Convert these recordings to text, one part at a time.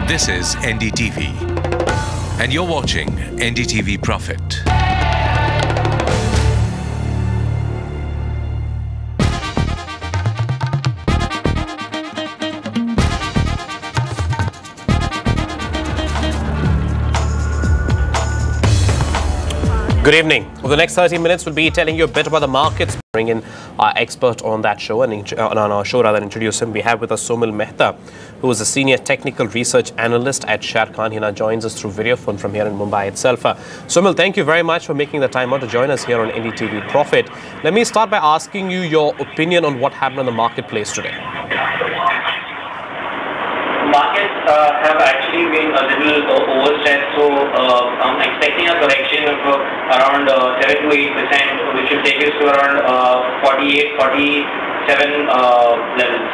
This is NDTV, and you're watching NDTV Profit. Good evening. Over the next 30 minutes, we'll be telling you a bit about the markets. Bring in our expert on that show and on our show, rather, introduce him. We have with us Somil Mehta, who is a senior technical research analyst at Sharekhan. He now joins us through video phone from here in Mumbai itself. Somil, thank you very much for making the time out to join us here on NDTV Profit. Let me start by asking you your opinion on what happened in the marketplace today. Markets have actually been a little overstretched, so I'm expecting a correction of around 7 to 8%, which will take us to around 48, 47 levels.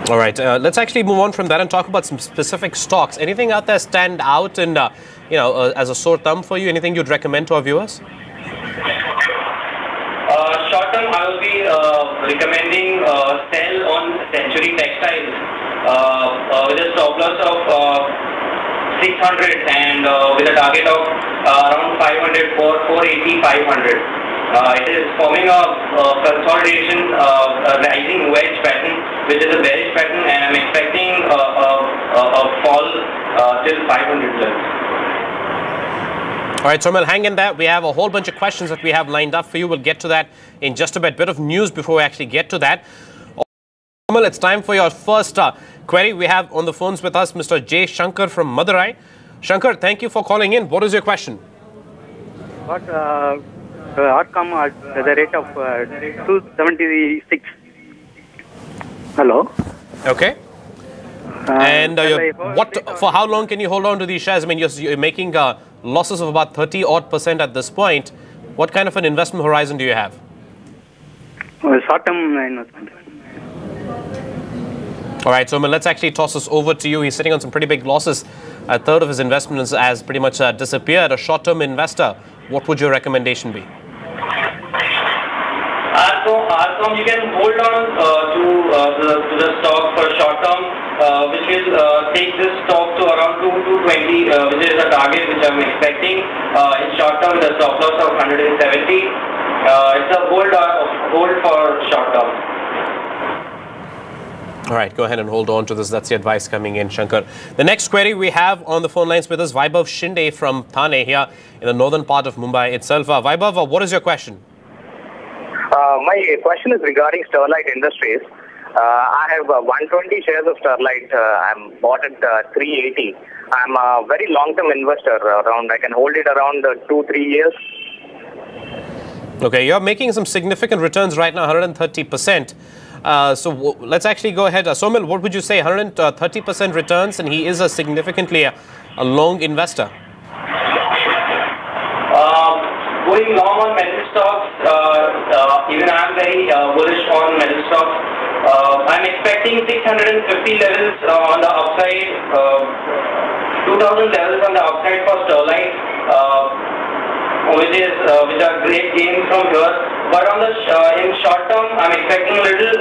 All right, let's actually move on from that and talk about some specific stocks. Anything out there stand out and, as a sore thumb for you? Anything you'd recommend to our viewers? Short term, I will be recommending sell on Century Textiles with a stop loss of 600 and with a target of around 500, 480, 500. It is forming a consolidation, a rising wedge pattern, which is a bearish pattern, and I'm expecting a fall till 500 levels. All right, Somil, hang in there. We have a whole bunch of questions that we have lined up for you. We'll get to that in just a bit. Bit of news before we actually get to that. Somil, it's time for your first query. We have on the phones with us Mr. J. Shankar from Madurai. Shankar, thank you for calling in. What is your question? What outcome at the rate of 276? Hello? Okay. And for how long can you hold on to these shares? I mean, you're making losses of about 30% at this point. What kind of an investment horizon do you have? Short-term investment. All right, so let's actually toss this over to you. He's sitting on some pretty big losses. A third of his investments has pretty much disappeared. A short-term investor, what would your recommendation be? So you can hold on to the stock for short term, which will take this stock to around 220, which is a target which I'm expecting. In short term, the stop loss of 170. It's a hold for short term. All right, go ahead and hold on to this. That's the advice coming in, Shankar. The next query we have on the phone lines with us, Vaibhav Shinde from Thane here in the northern part of Mumbai itself. Vaibhav, what is your question? My question is regarding Sterlite Industries. I have 120 shares of Sterlite. I'm bought at 380. I'm a very long-term investor. I can hold it around 2-3 years. Okay, you're making some significant returns right now, 130%. So let's actually go ahead. Somil, what would you say? 130% returns, and he is a significantly a long investor. Going long on metal stocks, even I'm very bullish on metal stocks. I'm expecting 650 levels on the upside, 2000 levels on the upside for Sterlite, which are great gains from here. But on the in short term, I'm expecting a little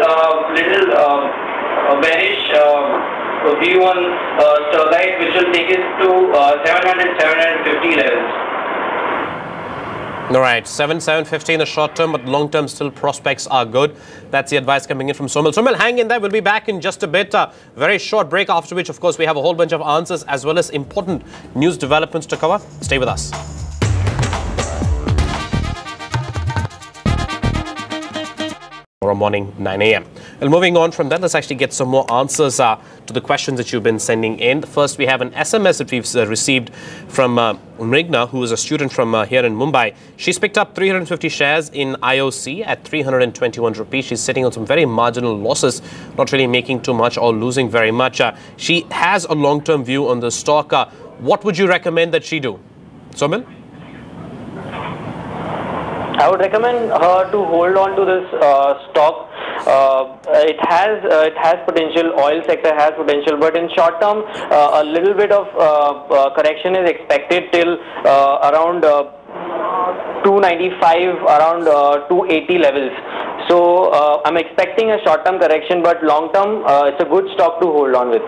bearish view on Sterlite, which will take us to 700-750 levels. All right, 750 in the short term, but long term still prospects are good. That's the advice coming in from Somil. Somil, hang in there. We'll be back in just a bit. Very short break, after which, of course, we have a whole bunch of answers as well as important news developments to cover. Stay with us. Tomorrow morning, 9 a.m. Well, moving on from that, let's actually get some more answers to the questions that you've been sending in. First, we have an SMS that we've received from Mrigna, who is a student from here in Mumbai. She's picked up 350 shares in IOC at 321 rupees. She's sitting on some very marginal losses, not really making too much or losing very much. She has a long-term view on the stock. What would you recommend that she do? Somil? I would recommend her to hold on to this stock. It has potential. Oil sector has potential, but in short term, a little bit of correction is expected till around 295, around 280 levels. So I'm expecting a short-term correction, but long-term, it's a good stock to hold on with.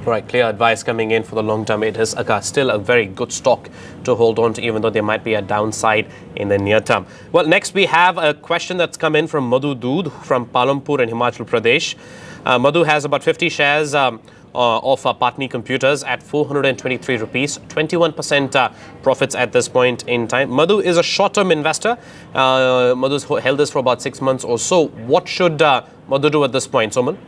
Right, clear advice coming in for the long term. It is still a very good stock to hold on to, even though there might be a downside in the near term. Well, next we have a question that's come in from Madhu Dood from Palampur in Himachal Pradesh. Madhu has about 50 shares of Patni Computers at 423 rupees, 21% profits at this point in time. Madhu is a short-term investor. Madhu's held this for about 6 months or so. What should Madhu do at this point, Soman?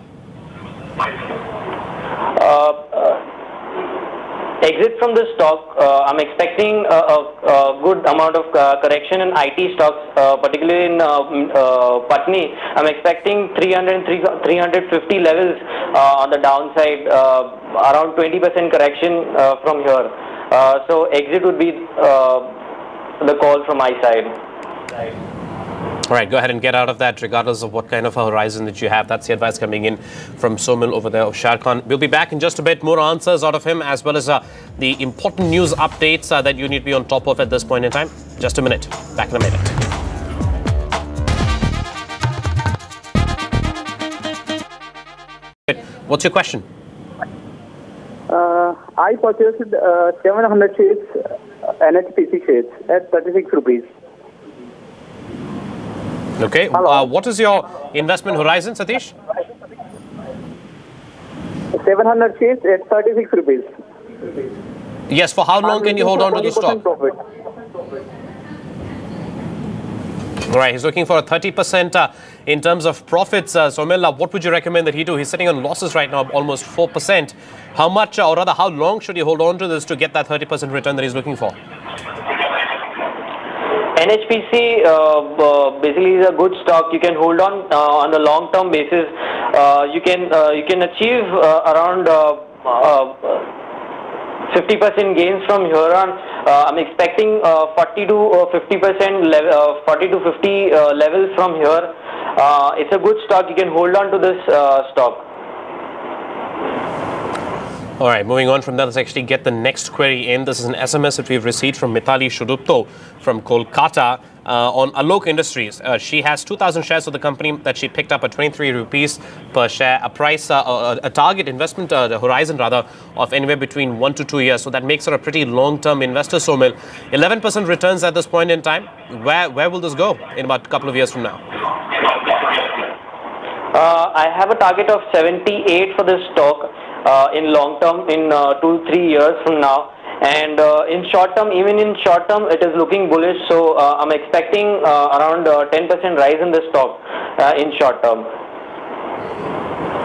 Exit from the stock. I'm expecting a good amount of correction in IT stocks, particularly in Patni. I'm expecting 350 levels on the downside, around 20% correction from here. So exit would be the call from my side. All right, go ahead and get out of that regardless of what kind of a horizon that you have. That's the advice coming in from Somil over there of Sharekhan. We'll be back in just a bit. More answers out of him, as well as the important news updates that you need to be on top of at this point in time. Just a minute. Back in a minute. What's your question? I purchased 700 shares, NHPC shares at 36 rupees. Okay. What is your investment horizon, Satish? 700 shares at 36 rupees. Yes. For how long can you hold on to the stock? Profit. All right. He's looking for a 30% in terms of profits. Somil, what would you recommend that he do? He's sitting on losses right now, almost 4%. How much, or rather, how long should he hold on to this to get that 30% return that he's looking for? NHPC basically is a good stock. You can hold on the long-term basis. You can achieve around 50% gains from here on. I'm expecting 40 to 50% level, 40 to 50 levels from here. It's a good stock. You can hold on to this stock. All right, moving on from that, let's actually get the next query in. This is an SMS that we've received from Mithali Shudupto from Kolkata on Alok Industries. She has 2,000 shares of the company that she picked up at 23 rupees per share, a price, a target investment horizon rather of anywhere between 1 to 2 years. So that makes her a pretty long-term investor, Somil. 11% returns at this point in time. Where will this go in about a couple of years from now? I have a target of 78 for this stock. In long term, in 2-3 years from now, and in short term, even in short term, it is looking bullish. So I'm expecting around 10% rise in this stock in short term.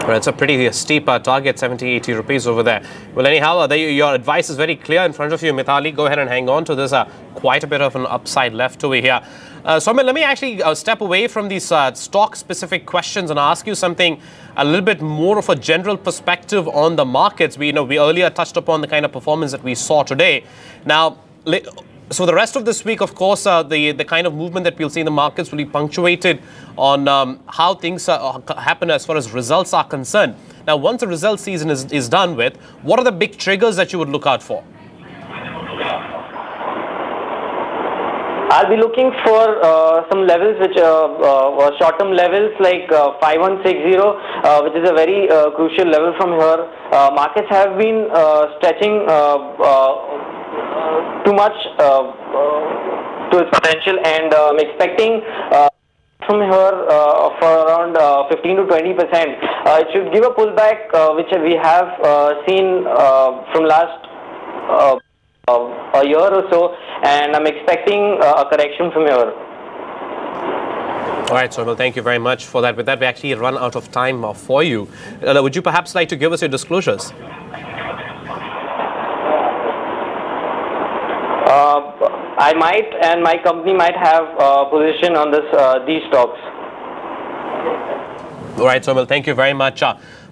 Well, it's a pretty steep target, 70-80 rupees over there. Well, anyhow, your advice is very clear in front of you, Mithali. Go ahead and hang on to this. Quite a bit of an upside left over here. Somil, let me actually step away from these stock-specific questions and ask you something a little bit more of a general perspective on the markets. We earlier touched upon the kind of performance that we saw today. Now, so the rest of this week, of course, the kind of movement that we'll see in the markets will be punctuated on how things happen as far as results are concerned. Now, once the result season is done with, what are the big triggers that you would look out for? I'll be looking for some levels which short-term levels like 5160, which is a very crucial level from here. Markets have been stretching too much to its potential, and I'm expecting from here for around 15 to 20%. It should give a pullback which we have seen from last a year or so, and I'm expecting a correction from here. All right, so well, thank you very much for that. With that, we actually run out of time for you. Would you perhaps like to give us your disclosures? I might, and my company might have a position on these stocks. All right, so well, thank you very much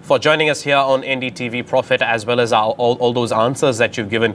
for joining us here on NDTV Profit, as well as all those answers that you've given.